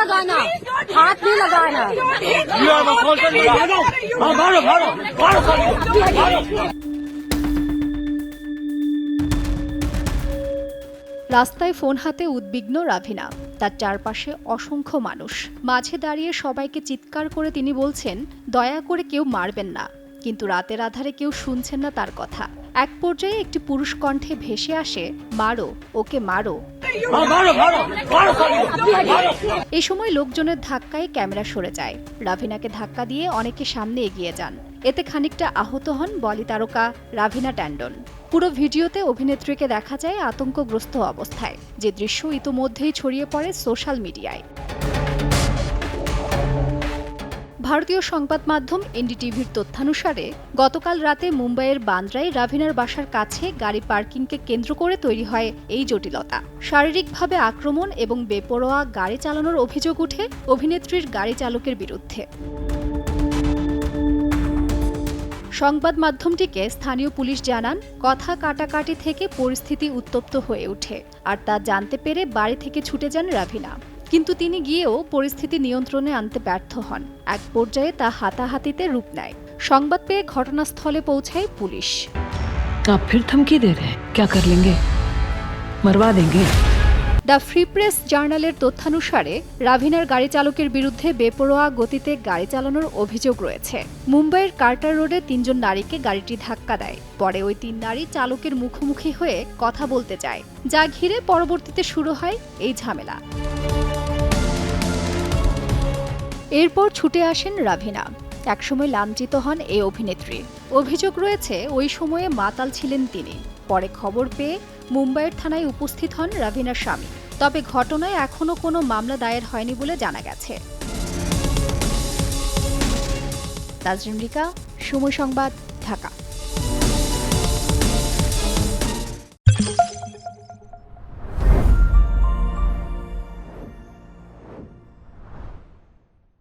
लगाना, हाथ नहीं लगाना। রাস্তায় ফোন হাতে উদ্বিগ্ন রাভিনা। তার চারপাশে অসংখ্য মানুষ, মাঝে দাঁড়িয়ে সবাইকে চিৎকার করে তিনি বলছেন, দয়া করে কেউ মারবেন না। কিন্তু রাতের আধারে কেউ শুনছেন না তার কথা। এক পর্যায়ে একটি পুরুষ কণ্ঠে ভেসে আসে, মারো ওকে, মারো। এ সময় লোকজনের ধাক্কায় ক্যামেরা সরে যায়। রাভিনাকে ধাক্কা দিয়ে অনেকে সামনে এগিয়ে যান। এতে খানিকটা আহত হন বলি তারকা রাভিনা ট্যান্ডন। পুরো ভিডিওতে অভিনেত্রীকে দেখা যায় আতঙ্কগ্রস্ত অবস্থায়, যে দৃশ্য ইতোমধ্যেই ছড়িয়ে পড়ে সোশ্যাল মিডিয়ায়। ভারতীয় সংবাদ মাধ্যম এনডিটিভির তথ্যানুসারে গতকাল রাতে মুম্বাইয়ের বান্দ্রায় রাভিনার বাসার কাছে গাড়ি পার্কিংকে কেন্দ্র করে তৈরি হয় এই জটিলতা। শারীরিকভাবে আক্রমণ এবং বেপরোয়া গাড়ি চালানোর অভিযোগ উঠে অভিনেত্রীর গাড়ি চালকের বিরুদ্ধে। সংবাদ মাধ্যমটিকে স্থানীয় পুলিশ জানান, কথা কাটাকাটি থেকে পরিস্থিতি উত্তপ্ত হয়ে ওঠে, আর তা জানতে পেরে বাড়ি থেকে ছুটে যান রাভিনা। কিন্তু তিনি গিয়েও পরিস্থিতি নিয়ন্ত্রণে আনতে ব্যর্থ হন। এক পর্যায়ে তা হাতাহাতিতে রূপ নেয়। সংবাদ পেয়ে ঘটনাস্থলে পৌঁছায় পুলিশ। आप फिर धमकी दे रहे हैं, क्या कर लेंगे, मरवा देंगे। দ্য ফ্রি প্রেস জার্নালের তথ্যানুসারে রাভিনার গাড়ি চালকের বিরুদ্ধে বেপরোয়া গতিতে গাড়ি চালানোর অভিযোগ রয়েছে। মুম্বাইয়ের কার্টার রোডে ৩ জন নারীকে গাড়িটি ধাক্কা দেয়। পরে ওই ৩ নারী চালকের মুখোমুখি হয়ে কথা বলতে যায়, যা ঘিরে পরবর্তীতে শুরু হয় এই ঝামেলা। এরপর ছুটে আসেন রাভিনা। একসময় লাঞ্ছিত হন এই অভিনেত্রী। অভিযোগ রয়েছে ওই সময়ে মাতাল ছিলেন তিনি। পরে খবর পেয়ে মুম্বাইয়ের থানায় উপস্থিত হন রাভিনার স্বামী। তবে ঘটনায় এখনও কোনো মামলা দায়ের হয়নি বলে জানা গেছে। তাজরিন রিকা, সময় সংবাদ, ঢাকা।